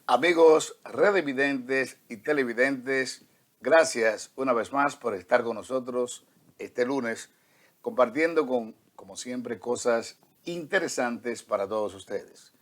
Amigos revidentes y televidentes, gracias una vez más por estar con nosotros este lunes, compartiendo como siempre, cosas interesantes para todos ustedes.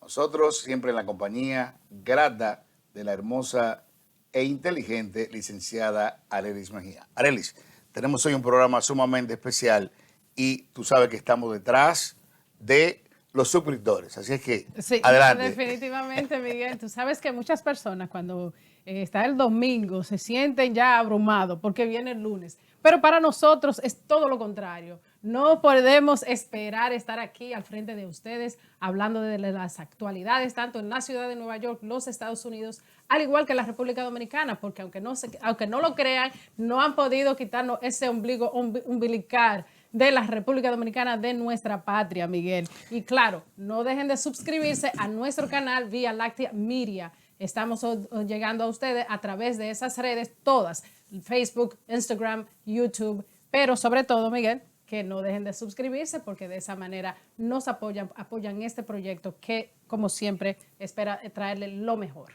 Nosotros siempre en la compañía grata de la hermosa e inteligente licenciada Arelis Mejía. Arelis, tenemos hoy un programa sumamente especial y tú sabes que estamos detrás de los suscriptores, así es que Sí, adelante. definitivamente, Miguel. Tú sabes que muchas personas cuando está el domingo se sienten ya abrumados porque viene el lunes. Pero para nosotros es todo lo contrario. No podemos esperar estar aquí al frente de ustedes hablando de las actualidades, tanto en la ciudad de Nueva York, los Estados Unidos, al igual que la República Dominicana, porque aunque no lo crean, no han podido quitarnos ese ombligo umbilical de la República Dominicana, de nuestra patria, Miguel. Y claro, no dejen de suscribirse a nuestro canal Vía Láctea Media. Estamos llegando a ustedes a través de esas redes todas, Facebook, Instagram, YouTube, pero sobre todo, Miguel, que no dejen de suscribirse porque de esa manera nos apoyan este proyecto que, como siempre, espera traerle lo mejor.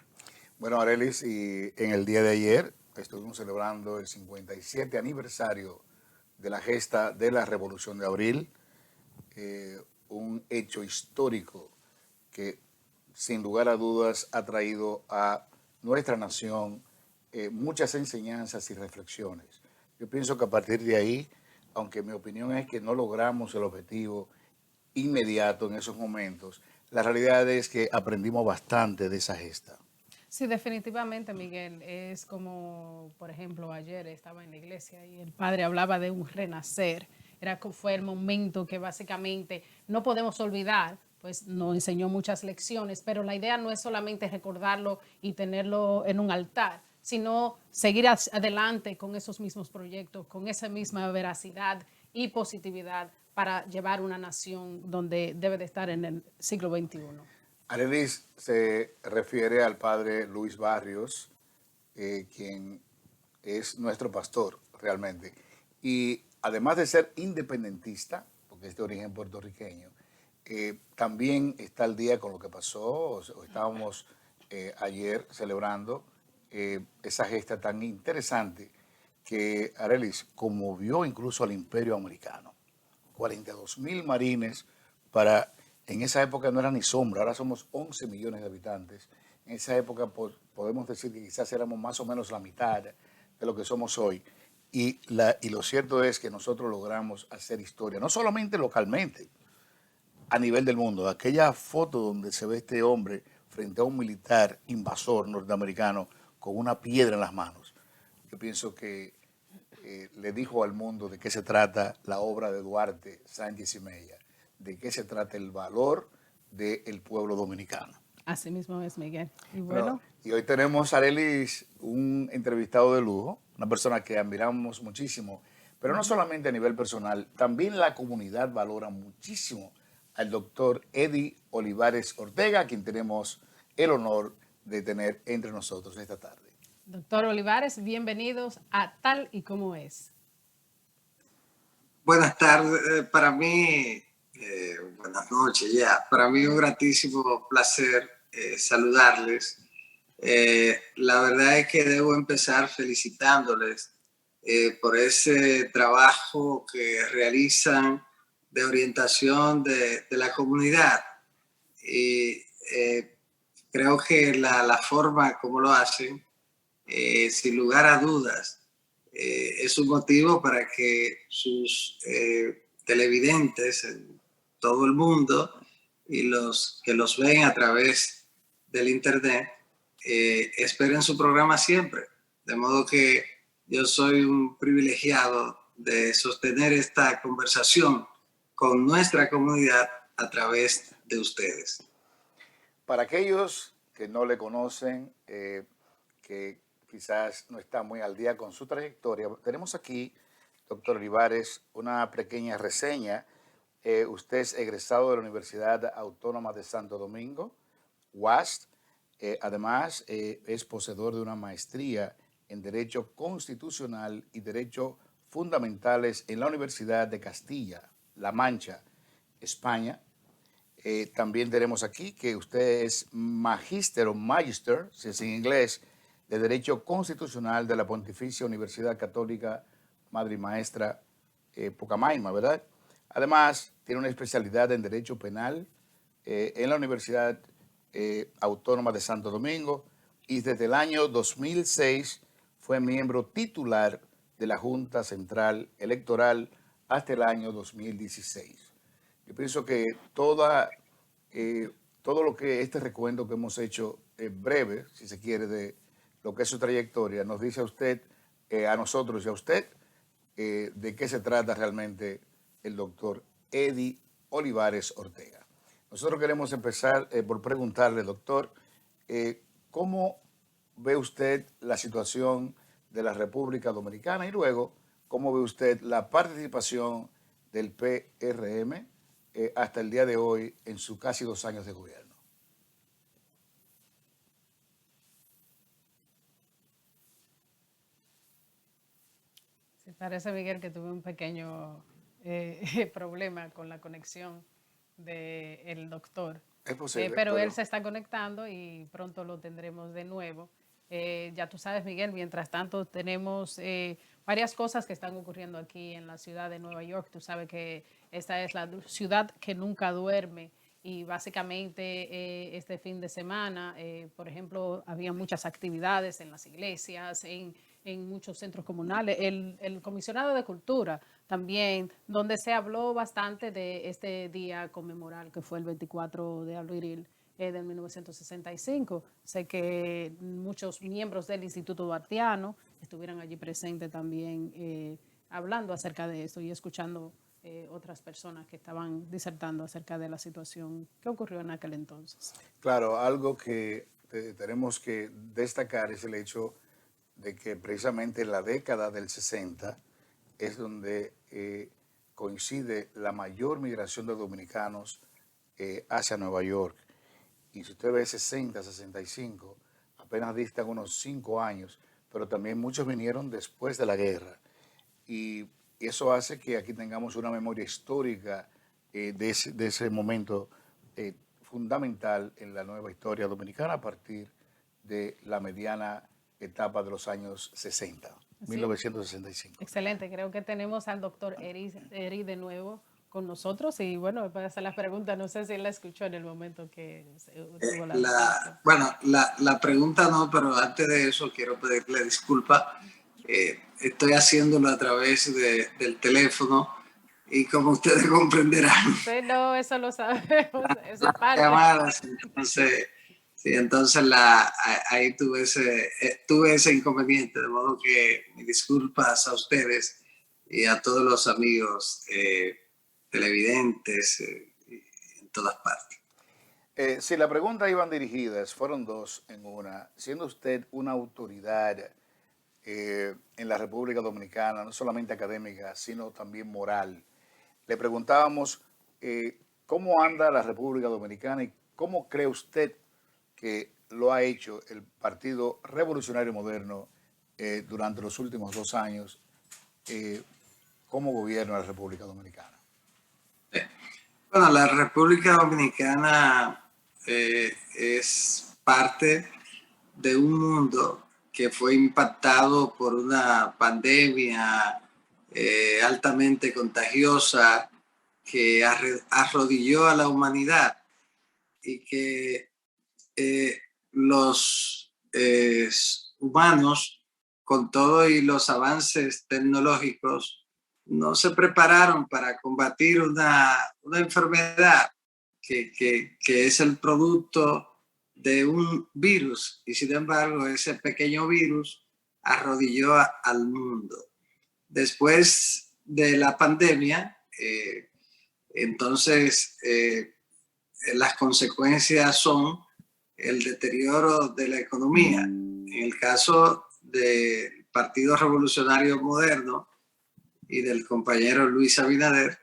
Bueno, Arelis, y en el día de ayer estuvimos celebrando el 57 aniversario de la gesta de la Revolución de Abril, un hecho histórico que sin lugar a dudas ha traído a nuestra nación muchas enseñanzas y reflexiones. Yo pienso que a partir de ahí, aunque mi opinión es que no logramos el objetivo inmediato en esos momentos, la realidad es que aprendimos bastante de esa gesta. Sí, definitivamente, Miguel. Es como, por ejemplo, ayer estaba en la iglesia y el padre hablaba de un renacer. Fue el momento que básicamente no podemos olvidar, pues nos enseñó muchas lecciones, pero la idea no es solamente recordarlo y tenerlo en un altar, sino seguir adelante con esos mismos proyectos, con esa misma veracidad y positividad para llevar una nación donde debe de estar en el siglo XXI. Arelis se refiere al padre Luis Barrios, quien es nuestro pastor realmente. Y además de ser independentista, porque es de origen puertorriqueño, también está al día con lo que pasó, o estábamos ayer celebrando esa gesta tan interesante que Arelis conmovió incluso al imperio americano. 42.000 marines para, en esa época no era ni sombra, ahora somos 11 millones de habitantes. En esa época podemos decir que quizás éramos más o menos la mitad de lo que somos hoy. Y lo cierto es que nosotros logramos hacer historia, no solamente localmente, a nivel del mundo. Aquella foto donde se ve este hombre frente a un militar invasor norteamericano con una piedra en las manos. Yo pienso que le dijo al mundo de qué se trata la obra de Duarte Sánchez y Mella, de qué se trata el valor del pueblo dominicano. Así mismo es, Miguel. Y Bueno, bueno, y hoy tenemos, Arelis, un entrevistado de lujo, una persona que admiramos muchísimo, pero no solamente a nivel personal, también la comunidad valora muchísimo al doctor Eddie Olivares Ortega, a quien tenemos el honor de tener entre nosotros esta tarde. doctor Olivares, bienvenidos a Tal y Como Es. Buenas tardes, para mí, buenas noches ya. Para mí un gratísimo placer saludarles. La verdad es que debo empezar felicitándoles por ese trabajo que realizan de orientación de la comunidad. Y creo que la forma como lo hacen, sin lugar a dudas, es un motivo para que sus televidentes en todo el mundo y los que los ven a través del internet esperen su programa siempre. De modo que yo soy un privilegiado de sostener esta conversación con nuestra comunidad a través de ustedes. Para aquellos que no le conocen, que quizás no están muy al día con su trayectoria, tenemos aquí, doctor Olivares, una pequeña reseña. Usted es egresado de la Universidad Autónoma de Santo Domingo, UASD. Además, es poseedor de una maestría en Derecho Constitucional y Derecho Fundamentales en la Universidad de Castilla-La Mancha, España. También tenemos aquí que usted es magíster o magister, si es en inglés, de Derecho Constitucional de la Pontificia Universidad Católica Madre y Maestra Pucamaima, ¿verdad? Además, tiene una especialidad en Derecho Penal en la Universidad Autónoma de Santo Domingo y desde el año 2006 fue miembro titular de la Junta Central Electoral hasta el año 2016. Yo pienso que todo lo que este recuento que hemos hecho, breve, si se quiere, de lo que es su trayectoria, nos dice a usted, a nosotros y a usted, de qué se trata realmente el doctor Eddie Olivares Ortega. Nosotros queremos empezar por preguntarle, doctor, ¿cómo ve usted la situación de la República Dominicana y luego cómo ve usted la participación del PRM hasta el día de hoy en sus casi 2 años de gobierno? Sí, parece, Miguel, que tuve un pequeño problema con la conexión del doctor. Es posible, Pero él se está conectando y pronto lo tendremos de nuevo. Ya tú sabes, Miguel, mientras tanto tenemos varias cosas que están ocurriendo aquí en la ciudad de Nueva York. Tú sabes que esta es la ciudad que nunca duerme y básicamente este fin de semana, por ejemplo, había muchas actividades en las iglesias, en muchos centros comunales. El comisionado de Cultura también, donde se habló bastante de este día conmemoral que fue el 24 de abril del 1965. Sé que muchos miembros del Instituto Duartiano estuvieron allí presentes también hablando acerca de esto y escuchando otras personas que estaban disertando acerca de la situación que ocurrió en aquel entonces. Claro, algo que tenemos que destacar es el hecho de que precisamente en la década del 60 es donde coincide la mayor migración de dominicanos hacia Nueva York. Y si usted ve 60, 65, apenas distan unos 5 años, pero también muchos vinieron después de la guerra. Y eso hace que aquí tengamos una memoria histórica de ese momento fundamental en la nueva historia dominicana a partir de la mediana etapa de los años 60, sí. 1965. Excelente, creo que tenemos al doctor Eri de nuevo con nosotros y bueno, para hacer la pregunta, no sé si él la escuchó en el momento que tuvo la pregunta no, pero antes de eso quiero pedirle disculpas. Estoy haciéndolo a través del teléfono y como ustedes comprenderán. Sí, no, eso lo sabemos, esa parte. Llamadas, entonces, sí, entonces ahí tuve ese inconveniente, de modo que mis disculpas a ustedes y a todos los amigos televidentes en todas partes. Si la pregunta iban dirigidas, fueron dos en una. Siendo usted una autoridad en la República Dominicana, no solamente académica, sino también moral, le preguntábamos cómo anda la República Dominicana y cómo cree usted que lo ha hecho el Partido Revolucionario Moderno durante los últimos 2 años como gobierno de la República Dominicana. Bueno, la República Dominicana es parte de un mundo que fue impactado por una pandemia altamente contagiosa que arrodilló a la humanidad y que los humanos, con todo y los avances tecnológicos, no se prepararon para combatir una enfermedad que es el producto de un virus, y sin embargo ese pequeño virus arrodilló al mundo. Después de la pandemia, entonces las consecuencias son el deterioro de la economía. En el caso del Partido Revolucionario Moderno y del compañero Luis Abinader,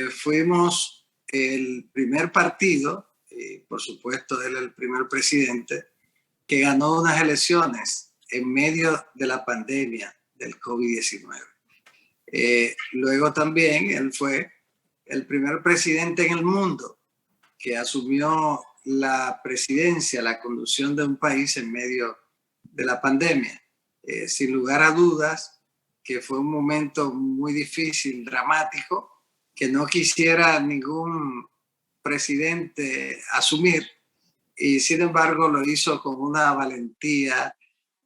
fuimos el primer partido, por supuesto él el primer presidente, que ganó unas elecciones en medio de la pandemia del COVID-19. Luego también él fue el primer presidente en el mundo que asumió la presidencia, la conducción de un país en medio de la pandemia. Sin lugar a dudas, que fue un momento muy difícil, dramático, que no quisiera ningún presidente asumir, y sin embargo lo hizo con una valentía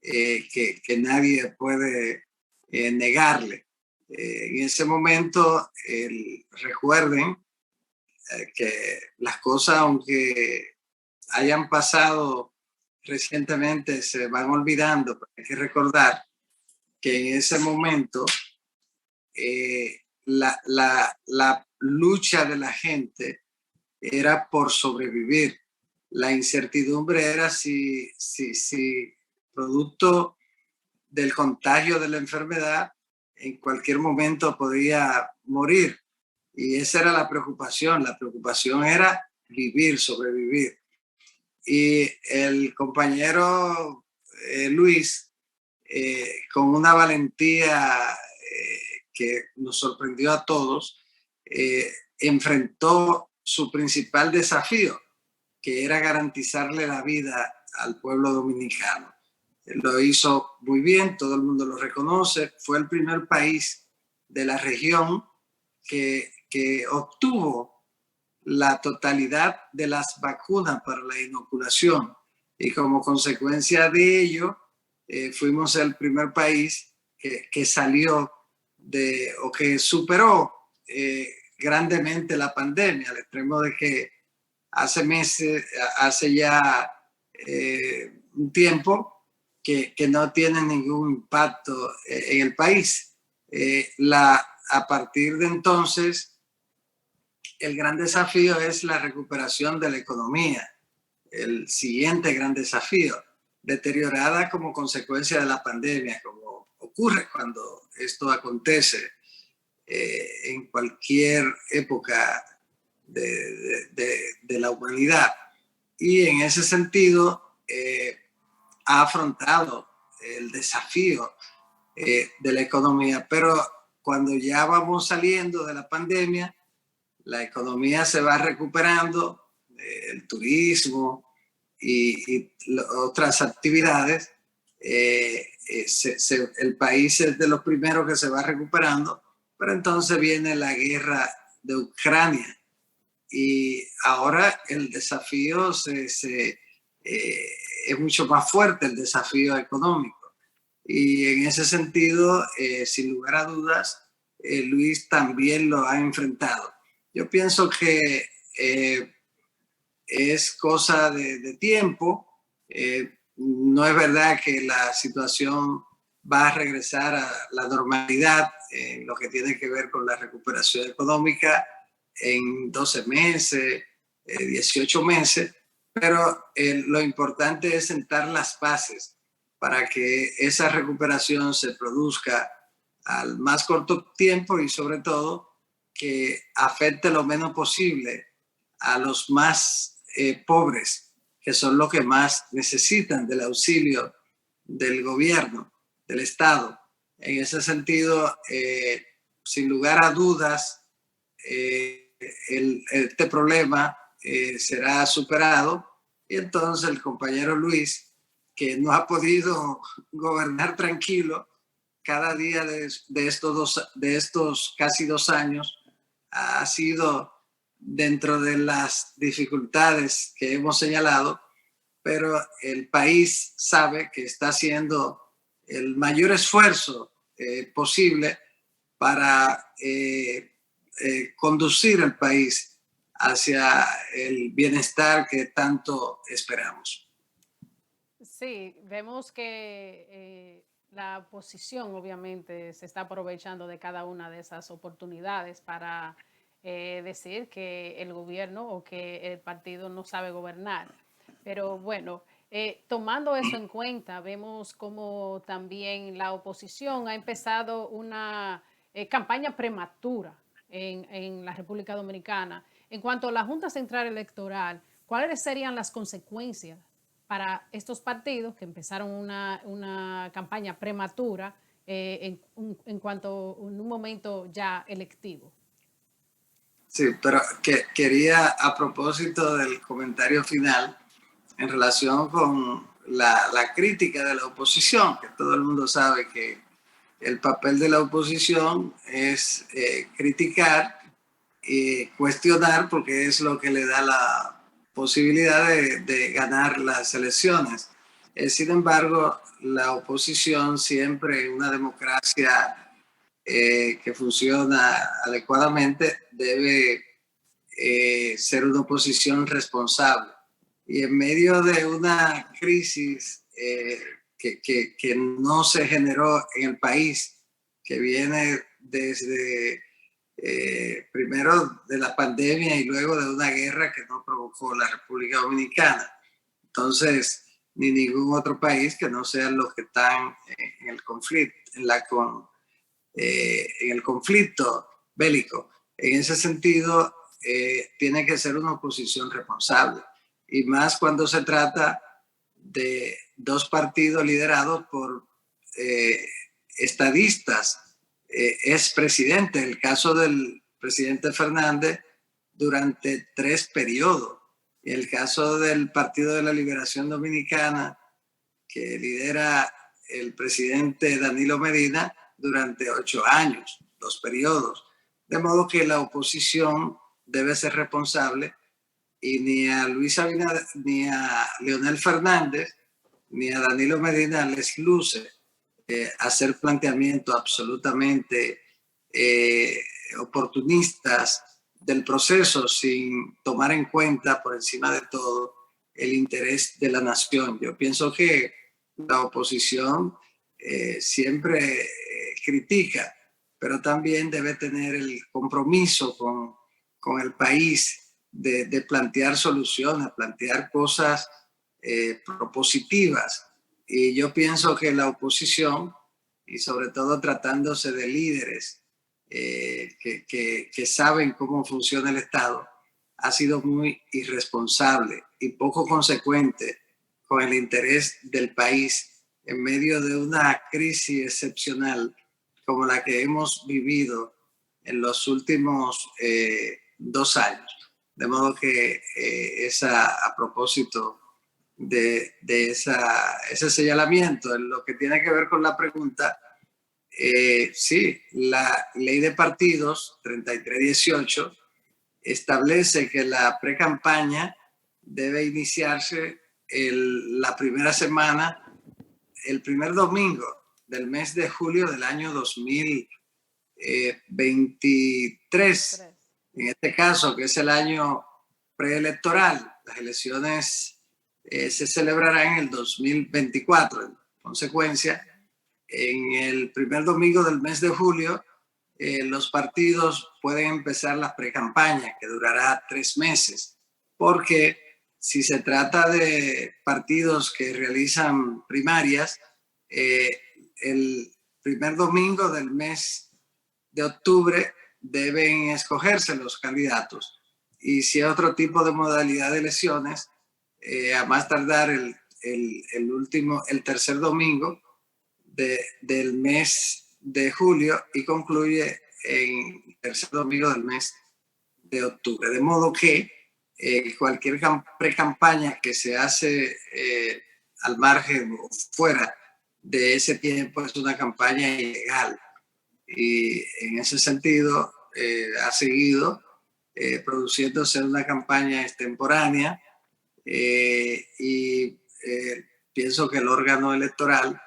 que nadie puede negarle. En ese momento, recuerden que las cosas, aunque hayan pasado recientemente, se van olvidando, pero hay que recordar que en ese momento la lucha de la gente era por sobrevivir. La incertidumbre era si producto del contagio de la enfermedad en cualquier momento podía morir. Y esa era la preocupación. La preocupación era vivir, sobrevivir. Y el compañero Luis, con una valentía que nos sorprendió a todos, enfrentó su principal desafío, que era garantizarle la vida al pueblo dominicano. Lo hizo muy bien, todo el mundo lo reconoce. Fue el primer país de la región que obtuvo la totalidad de las vacunas para la inoculación, y como consecuencia de ello fuimos el primer país que salió o que superó grandemente la pandemia, al extremo de que hace ya un tiempo que no tiene ningún impacto en el país. A partir de entonces, el gran desafío es la recuperación de la economía. El siguiente gran desafío, deteriorada como consecuencia de la pandemia, como ocurre cuando esto acontece en cualquier época de la humanidad. Y en ese sentido ha afrontado el desafío de la economía. Pero cuando ya vamos saliendo de la pandemia, la economía se va recuperando, el turismo y otras actividades. El país es de los primeros que se va recuperando, pero entonces viene la guerra de Ucrania. Y ahora el desafío es mucho más fuerte, el desafío económico. Y en ese sentido, sin lugar a dudas, Luis también lo ha enfrentado. Yo pienso que es cosa de tiempo. No es verdad que la situación va a regresar a la normalidad en lo que tiene que ver con la recuperación económica en 12 meses, 18 meses, pero lo importante es sentar las bases para que esa recuperación se produzca al más corto tiempo y sobre todo que afecte lo menos posible a los más pobres, que son los que más necesitan del auxilio del gobierno, del Estado. En ese sentido, sin lugar a dudas, este problema será superado, y entonces el compañero Luis, que no ha podido gobernar tranquilo cada día de estos casi 2 años, ha sido dentro de las dificultades que hemos señalado, pero el país sabe que está haciendo el mayor esfuerzo posible para conducir el país hacia el bienestar que tanto esperamos. Sí, vemos que la oposición obviamente se está aprovechando de cada una de esas oportunidades para decir que el gobierno o que el partido no sabe gobernar. Pero bueno, tomando eso en cuenta, vemos como también la oposición ha empezado una campaña prematura en la República Dominicana. En cuanto a la Junta Central Electoral, ¿cuáles serían las consecuencias para estos partidos que empezaron una campaña prematura en cuanto en un momento ya electivo? Sí, pero quería, a propósito del comentario final, en relación con la crítica de la oposición, que todo el mundo sabe que el papel de la oposición es criticar y cuestionar, porque es lo que le da la posibilidad de ganar las elecciones. Sin embargo, la oposición siempre en una democracia que funciona adecuadamente debe ser una oposición responsable. Y en medio de una crisis que no se generó en el país, que viene desde primero de la pandemia y luego de una guerra que no provocó la República Dominicana. Entonces, ni ningún otro país que no sean los que están en el conflicto, en el conflicto bélico. En ese sentido, tiene que ser una oposición responsable, y más cuando se trata de dos partidos liderados por estadistas, expresidentes. El caso del presidente Fernández durante 3 periodos, y el caso del Partido de la Liberación Dominicana, que lidera el presidente Danilo Medina, durante 8 años, 2 periodos. De modo que la oposición debe ser responsable, y ni a Luis Abinader, ni a Leonel Fernández, ni a Danilo Medina les luce hacer planteamientos absolutamente oportunistas del proceso, sin tomar en cuenta por encima de todo el interés de la nación. Yo pienso que la oposición siempre critica, pero también debe tener el compromiso con el país de plantear soluciones, plantear cosas propositivas. Y yo pienso que la oposición, y sobre todo tratándose de líderes que saben cómo funciona el Estado, ha sido muy irresponsable y poco consecuente con el interés del país en medio de una crisis excepcional como la que hemos vivido en los últimos 2 años. De modo que a propósito de ese señalamiento, en lo que tiene que ver con la pregunta, sí, la ley de partidos 3318 establece que la pre-campaña debe iniciarse la primera semana, el primer domingo del mes de julio del año 2023. En este caso, que es el año preelectoral, las elecciones se celebrarán en el 2024. En consecuencia, en el primer domingo del mes de julio, los partidos pueden empezar las precampañas, que durará 3 meses, porque si se trata de partidos que realizan primarias, el primer domingo del mes de octubre deben escogerse los candidatos. Y si hay otro tipo de modalidad de elecciones, a más tardar el tercer domingo del mes de julio, y concluye en el tercer domingo del mes de octubre. De modo que cualquier pre-campaña que se hace al margen o fuera de ese tiempo es una campaña ilegal. Y en ese sentido ha seguido produciéndose una campaña extemporánea, y pienso que el órgano electoral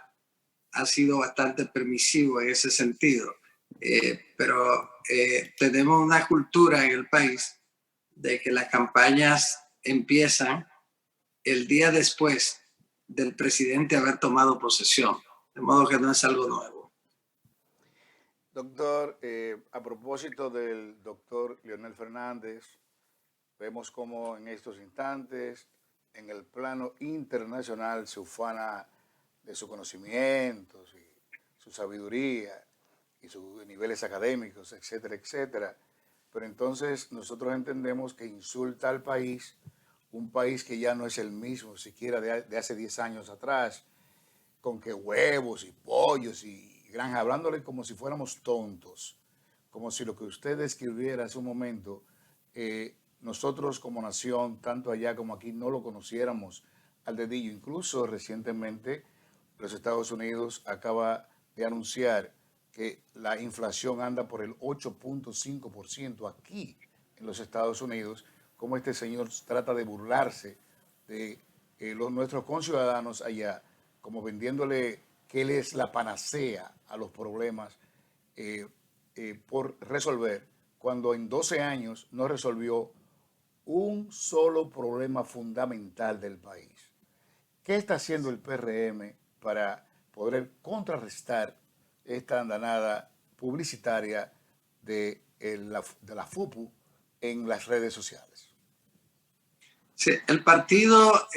ha sido bastante permisivo en ese sentido. Pero tenemos una cultura en el país de que las campañas empiezan el día después del presidente haber tomado posesión, de modo que no es algo nuevo. Doctor, a propósito del doctor Leonel Fernández, vemos cómo en estos instantes, en el plano internacional, se ufana de sus conocimientos y su sabiduría y sus niveles académicos, etcétera, etcétera. Pero entonces nosotros entendemos que insulta al país, un país que ya no es el mismo siquiera de hace 10 años atrás, con que huevos y pollos y granja, hablándole como si fuéramos tontos, como si lo que usted describiera hace un momento nosotros como nación, tanto allá como aquí, no lo conociéramos al dedillo. Incluso recientemente los Estados Unidos acaba de anunciar que la inflación anda por el 8.5% aquí en los Estados Unidos, como este señor trata de burlarse de nuestros conciudadanos allá, como vendiéndole que él es la panacea a los problemas por resolver, cuando en 12 años no resolvió un solo problema fundamental del país. ¿Qué está haciendo el PRM para poder contrarrestar esta andanada publicitaria de la FUPU en las redes sociales? Sí, el partido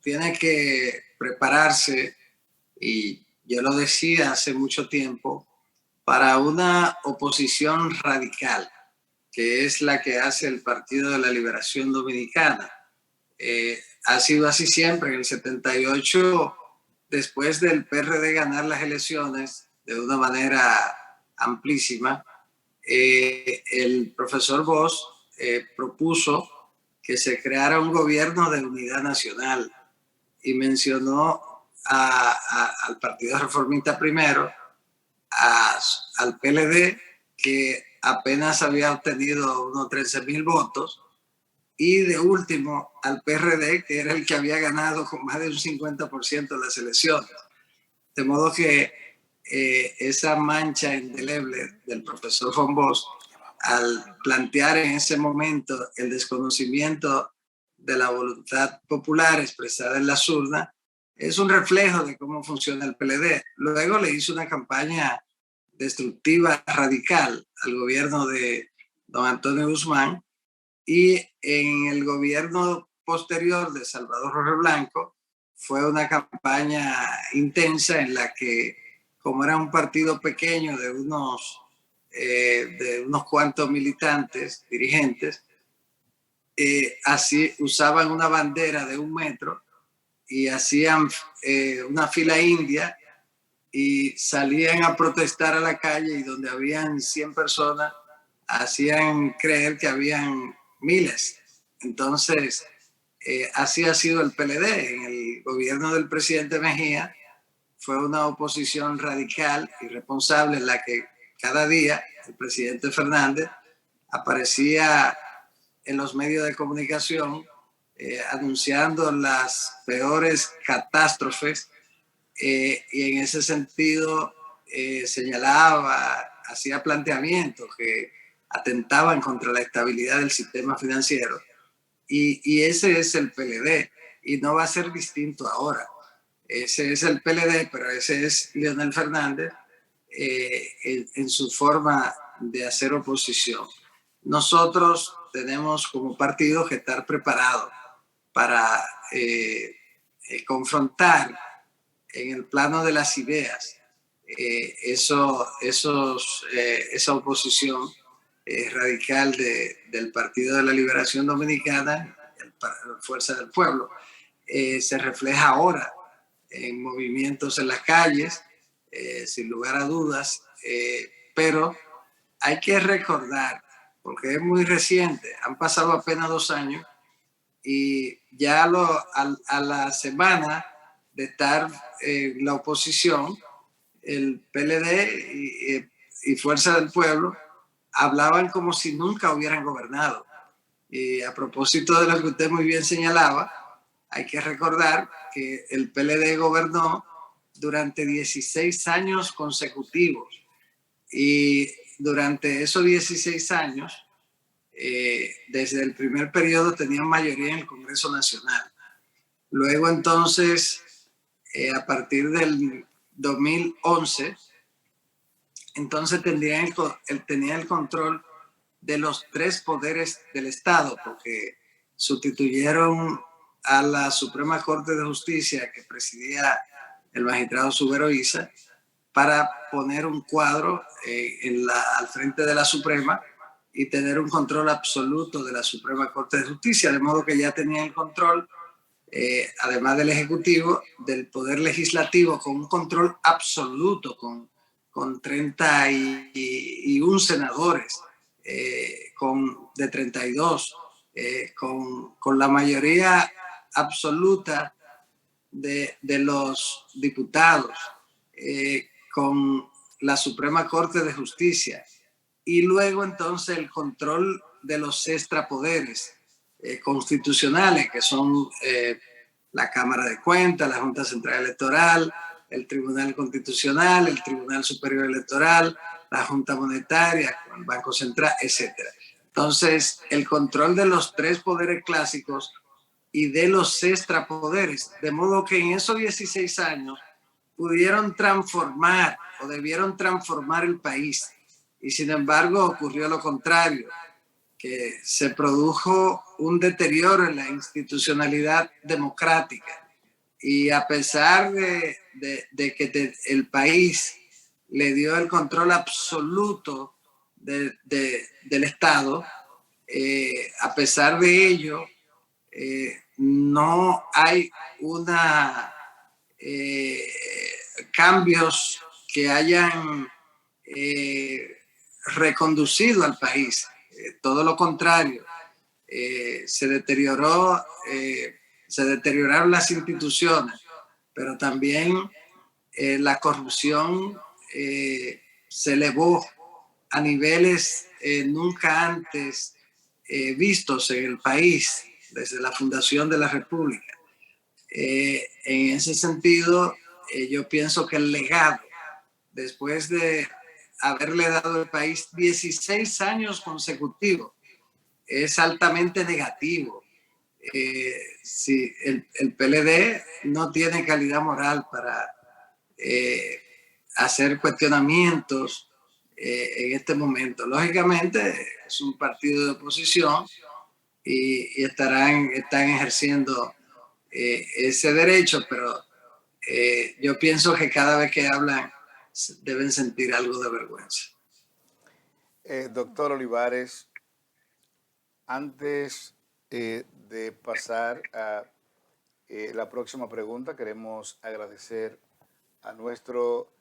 tiene que prepararse, y yo lo decía hace mucho tiempo, para una oposición radical, que es la que hace el Partido de la Liberación Dominicana. Ha sido así siempre. En el 78, después del PRD ganar las elecciones de una manera amplísima, el profesor Bosch propuso que se creara un gobierno de unidad nacional y mencionó al Partido Reformista primero, al PLD, que apenas había obtenido unos 13,000 votos, y de último al PRD, que era el que había ganado con más de un 50% de las elecciones. De modo que esa mancha indeleble del profesor von Bosch, al plantear en ese momento el desconocimiento de la voluntad popular expresada en la urnas, es un reflejo de cómo funciona el PLD. Luego le hizo una campaña destructiva radical al gobierno de don Antonio Guzmán, y en el gobierno posterior de Salvador Jorge Blanco fue una campaña intensa en la que, como era un partido pequeño de unos cuantos militantes, dirigentes, así usaban una bandera de 1 metro y hacían una fila india y salían a protestar a la calle, y donde habían 100 personas hacían creer que habían miles. Entonces, así ha sido el PLD. En el gobierno del presidente Mejía fue una oposición radical y responsable, en la que cada día el presidente Fernández aparecía en los medios de comunicación anunciando las peores catástrofes, y en ese sentido señalaba, hacía planteamientos que atentaban contra la estabilidad del sistema financiero, y ese es el PLD, y no va a ser distinto ahora. Ese es el PLD, pero ese es Leonel Fernández en su forma de hacer oposición. Nosotros tenemos como partido que estar preparados para confrontar en el plano de las ideas esa oposición radical del Partido de la Liberación Dominicana, Fuerza del Pueblo. Se refleja ahora en movimientos en las calles, sin lugar a dudas, pero hay que recordar, porque es muy reciente, han pasado apenas 2 años, y ya a la semana de estar en la oposición, el PLD y Fuerza del Pueblo hablaban como si nunca hubieran gobernado. Y a propósito de lo que usted muy bien señalaba, hay que recordar que el PLD gobernó durante 16 años consecutivos, y durante esos 16 años, desde el primer periodo, tenían mayoría en el Congreso Nacional. Luego entonces, a partir del 2011, entonces tenía el control de los 3 poderes del Estado, porque sustituyeron a la Suprema Corte de Justicia, que presidía el magistrado Subero Isa, para poner un cuadro al frente de la Suprema y tener un control absoluto de la Suprema Corte de Justicia, de modo que ya tenía el control, además del Ejecutivo, del Poder Legislativo, con un control absoluto, con 31 senadores de 32, con la mayoría absoluta de los diputados, con la Suprema Corte de Justicia, y luego entonces el control de los extrapoderes constitucionales, que son la Cámara de Cuentas, la Junta Central Electoral, el Tribunal Constitucional, el Tribunal Superior Electoral, la Junta Monetaria, el Banco Central, etc. Entonces, el control de los tres poderes clásicos y de los extrapoderes, de modo que en esos 16 años pudieron transformar o debieron transformar el país. Y sin embargo ocurrió lo contrario, que se produjo un deterioro en la institucionalidad democrática. Y a pesar de que el país le dio el control absoluto del Estado, a pesar de ello, no hay cambios que hayan reconducido al país. Todo lo contrario, se deterioraron las instituciones, pero también la corrupción se elevó a niveles nunca antes vistos en el país desde la fundación de la República. En ese sentido, yo pienso que el legado, después de haberle dado al país 16 años consecutivos, es altamente negativo. Si el PLD no tiene calidad moral para hacer cuestionamientos en este momento. Lógicamente es un partido de oposición y están ejerciendo ese derecho, pero yo pienso que cada vez que hablan deben sentir algo de vergüenza. Doctor Olivares, antes de pasar a la próxima pregunta, queremos agradecer a nuestro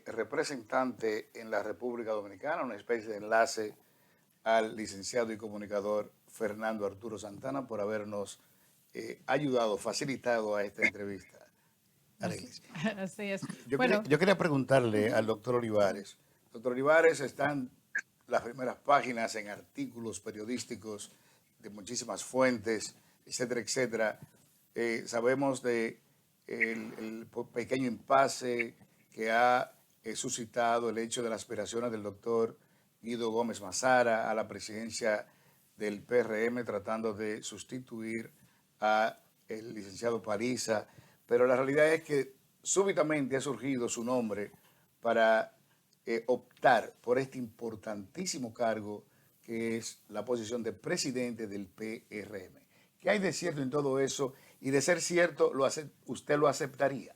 representante en la República Dominicana, una especie de enlace al licenciado y comunicador Fernando Arturo Santana por habernos ayudado, facilitado a esta entrevista. Así es. Yo quería preguntarle al doctor Olivares. Doctor Olivares, están las primeras páginas en artículos periodísticos de muchísimas fuentes, etcétera, etcétera. Sabemos de el pequeño impasse que ha suscitado el hecho de las aspiraciones del doctor Guido Gómez Mazara a la presidencia del PRM, tratando de sustituir a el licenciado Paliza, pero la realidad es que súbitamente ha surgido su nombre para optar por este importantísimo cargo que es la posición de presidente del PRM. ¿Qué hay de cierto en todo eso? Y de ser cierto, ¿usted lo aceptaría?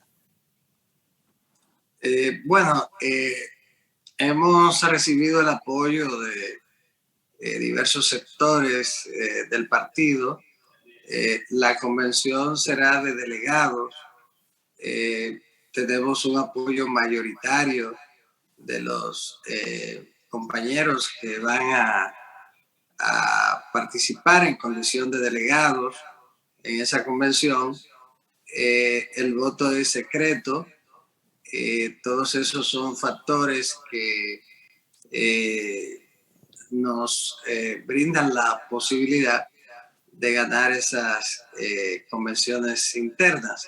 Bueno, hemos recibido el apoyo de diversos sectores del partido. La convención será de delegados. Tenemos un apoyo mayoritario de los compañeros que van a participar en condición de delegados en esa convención. El voto es secreto. Todos esos son factores que nos brindan la posibilidad de ganar esas convenciones internas.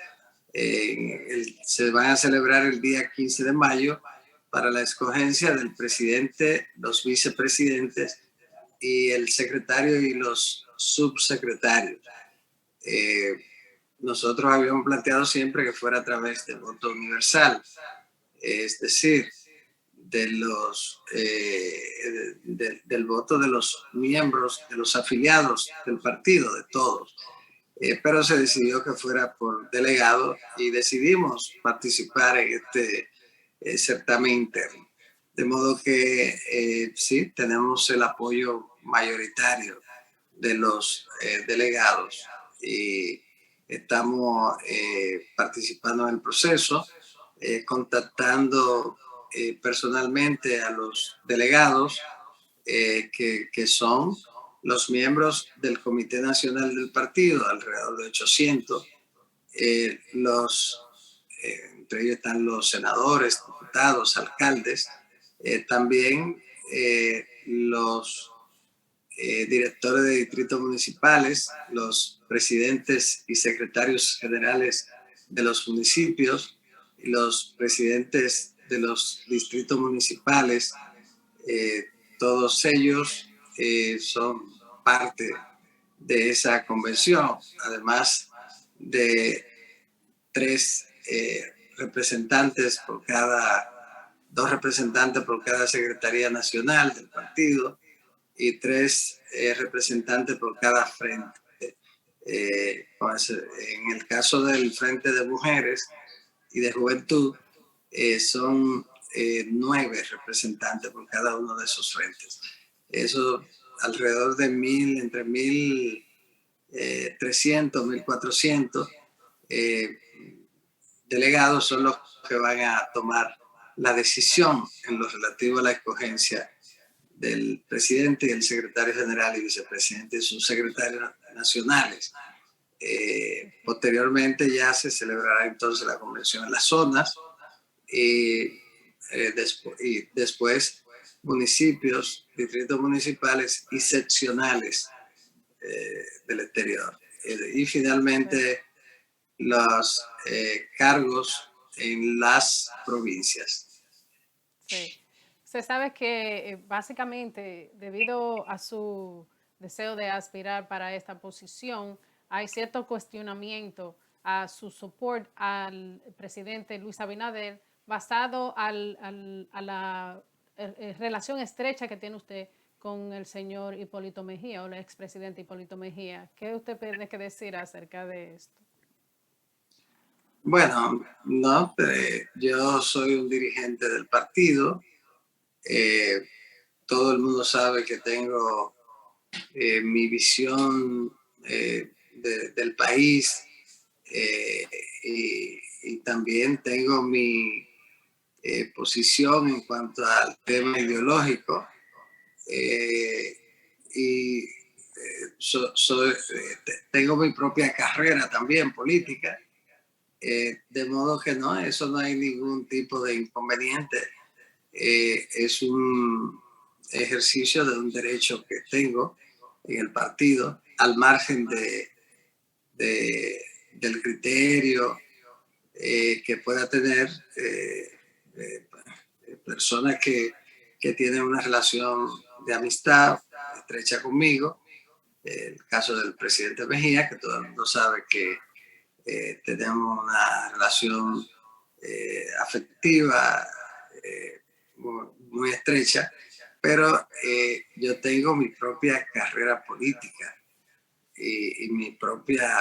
Se van a celebrar el día 15 de mayo para la escogencia del presidente, los vicepresidentes y el secretario y los subsecretarios. Nosotros habíamos planteado siempre que fuera a través del voto universal, es decir, del voto de los miembros, de los afiliados del partido, de todos. Pero se decidió que fuera por delegado y decidimos participar en este certamen interno. De modo que sí, tenemos el apoyo mayoritario de los delegados y estamos participando en el proceso, contactando personalmente a los delegados que son los miembros del Comité Nacional del Partido, alrededor de 800. Entre ellos están los senadores, diputados, alcaldes, también los directores de distritos municipales, los presidentes y secretarios generales de los municipios, los presidentes de los distritos municipales, todos ellos son parte de esa convención, además de 3 representantes por cada, 2 representantes por cada Secretaría Nacional del partido y 3 representantes por cada frente. Pues, en el caso del Frente de Mujeres y de Juventud, son 9 representantes por cada uno de esos frentes. Eso alrededor de 1,000, entre 1,300, 1,400 delegados son los que van a tomar la decisión en lo relativo a la escogencia del presidente y el secretario general y vicepresidente y sus secretarios nacionales. Posteriormente ya se celebrará entonces la convención en las zonas y después municipios, distritos municipales y seccionales del exterior. Y finalmente los cargos en las provincias. Sí. Usted sabe que básicamente debido a su deseo de aspirar para esta posición, hay cierto cuestionamiento a su support al presidente Luis Abinader basado a la relación estrecha que tiene usted con el señor Hipólito Mejía o el expresidente Hipólito Mejía. ¿Qué usted tiene que decir acerca de esto? Bueno, no, yo soy un dirigente del partido. Todo el mundo sabe que tengo mi visión del país y también tengo mi posición en cuanto al tema ideológico. Tengo mi propia carrera también política, de modo que no, eso no hay ningún tipo de inconveniente. Es un ejercicio de un derecho que tengo en el partido, al margen del criterio que pueda tener personas que tienen una relación de amistad estrecha conmigo. El caso del presidente Mejía, que todo el mundo sabe que tenemos una relación afectiva muy estrecha, pero yo tengo mi propia carrera política y mi propia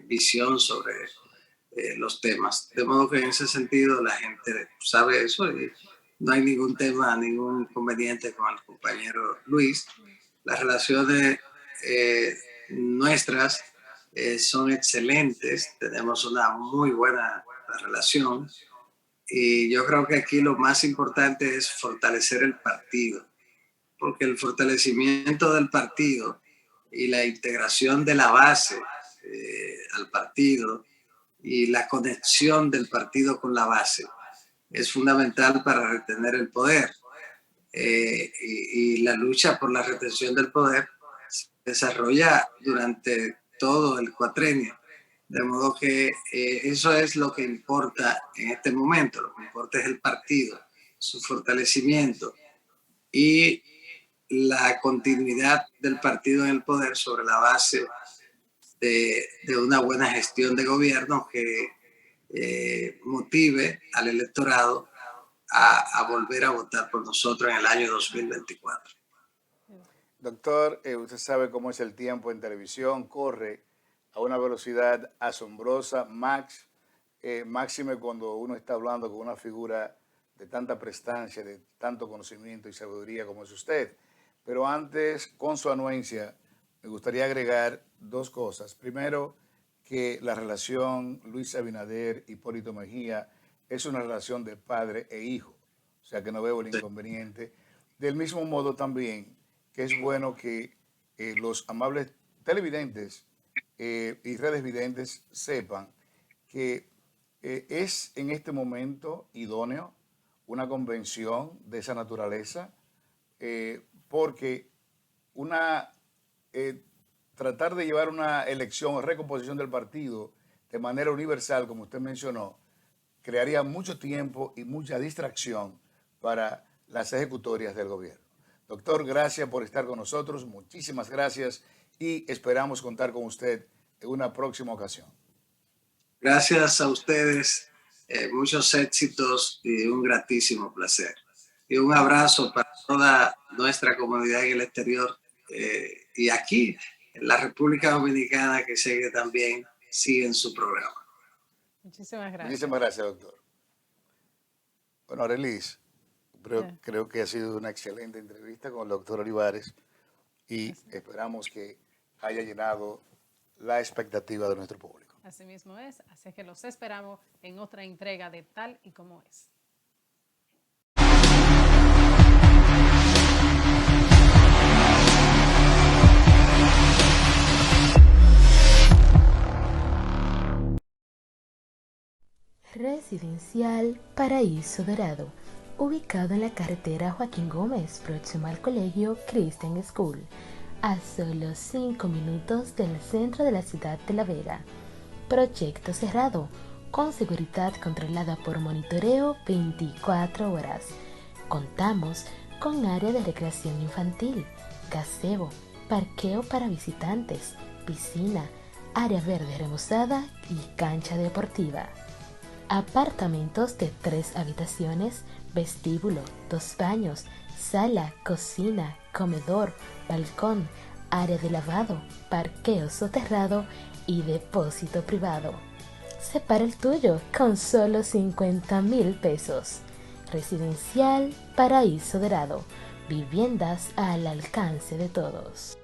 visión sobre los temas. De modo que en ese sentido la gente sabe eso y no hay ningún tema, ningún inconveniente con el compañero Luis. Las relaciones nuestras son excelentes, tenemos una muy buena relación y yo creo que aquí lo más importante es fortalecer el partido, porque el fortalecimiento del partido y la integración de la base al partido y la conexión del partido con la base es fundamental para retener el poder. Y la lucha por la retención del poder se desarrolla durante todo el cuatrenio. De modo que eso es lo que importa en este momento. Lo que importa es el partido, su fortalecimiento y la continuidad del partido en el poder sobre la base de una buena gestión de gobierno que motive al electorado a volver a votar por nosotros en el año 2024. Doctor, usted sabe cómo es el tiempo en televisión, corre a una velocidad asombrosa, máxime cuando uno está hablando con una figura de tanta prestancia, de tanto conocimiento y sabiduría como es usted. Pero antes, con su anuencia, me gustaría agregar 2 cosas. Primero, que la relación Luis Abinader-Hipólito Mejía es una relación de padre e hijo, o sea que no veo el inconveniente. Del mismo modo también que es bueno que los amables televidentes y redes videntes sepan que es en este momento idóneo una convención de esa naturaleza, porque una, tratar de llevar una elección o recomposición del partido de manera universal, como usted mencionó, crearía mucho tiempo y mucha distracción para las ejecutorias del gobierno. Doctor, gracias por estar con nosotros, muchísimas gracias y esperamos contar con usted en una próxima ocasión. Gracias a ustedes, muchos éxitos y un gratísimo placer. Y un abrazo para toda nuestra comunidad en el exterior y aquí en la República Dominicana, que sé que también siguen su programa. Muchísimas gracias. Muchísimas gracias, doctor. Bueno, Arelis, creo que ha sido una excelente entrevista con el doctor Olivares y esperamos que haya llenado la expectativa de nuestro público. Así mismo es, así que los esperamos en otra entrega de Tal y Como Es. Residencial Paraíso Dorado, ubicado en la carretera Joaquín Gómez, próximo al colegio Christian School, a solo 5 minutos del centro de la ciudad de La Vega. Proyecto cerrado, con seguridad controlada por monitoreo 24 horas. Contamos con área de recreación infantil, gazebo, parqueo para visitantes, piscina, área verde remozada y cancha deportiva. Apartamentos de 3 habitaciones, vestíbulo, 2 baños, sala, cocina, comedor, balcón, área de lavado, parqueo soterrado y depósito privado. Separa el tuyo con solo 50,000 pesos. Residencial Paraíso Dorado. Viviendas al alcance de todos.